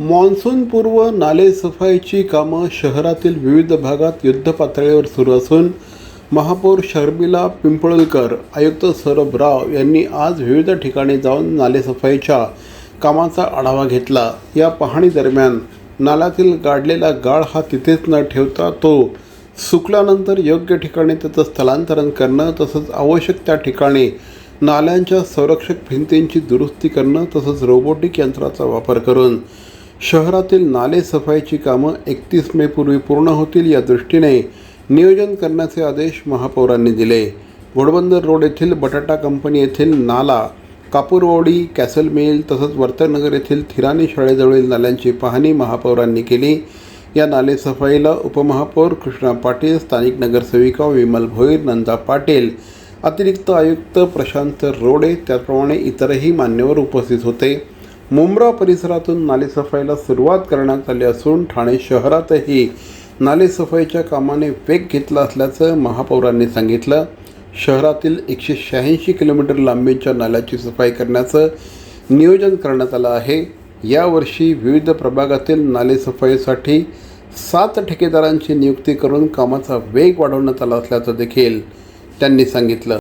मान्सूनपूर्व नालेसफाईची कामं शहरातील विविध भागात युद्धपातळीवर सुरू असून महापौर शर्मिला पिंपळकर, आयुक्त सौरभ राव यांनी आज विविध ठिकाणी जाऊन नालेसफाईच्या कामाचा आढावा घेतला। या पाहणी दरम्यान नाल्यातील गाडलेला गाळ हा तिथेच न ठेवता तो सुकल्यानंतर योग्य ठिकाणी त्याचं स्थलांतरण करणं, तसंच आवश्यक त्या ठिकाणी नाल्यांच्या संरक्षक भिंतींची दुरुस्ती करणं, तसंच रोबोटिक यंत्राचा वापर करून शहरातील नाले सफाईची कामं 31 मे पूर्वी पूर्ण होतील या दृष्टीने नियोजन करण्याचे आदेश महापौरांनी दिले। घोडबंदर रोड येथील बटाटा कंपनी येथील नाला, कापूरवाडी, कॅसल मिल तसंच वर्तनगर येथील थिराणी शाळेजवळील नाल्यांची पाहणी महापौरांनी केली। या नाले सफाईला उपमहापौर कृष्णा पाटील, स्थानिक नगरसेविका विमल भोईर, नंदा पाटील, अतिरिक्त आयुक्त प्रशांत रोडे, त्याचप्रमाणे इतरही मान्यवर उपस्थित होते। मुंब्रा परिसरातून नालेसफाईला सुरुवात करण्यात आली असून ठाणे शहरातही नालेसफाईच्या कामाने वेग घेतला असल्याचं महापौरांनी सांगितलं। शहरातील 186 किलोमीटर लांबीच्या नाल्याची सफाई करण्याचं नियोजन करण्यात आलं आहे। यावर्षी विविध प्रभागातील नालेसफाईसाठी 7 ठेकेदारांची नियुक्ती करून कामाचा वेग वाढवण्यात आला असल्याचं देखील त्यांनी सांगितलं।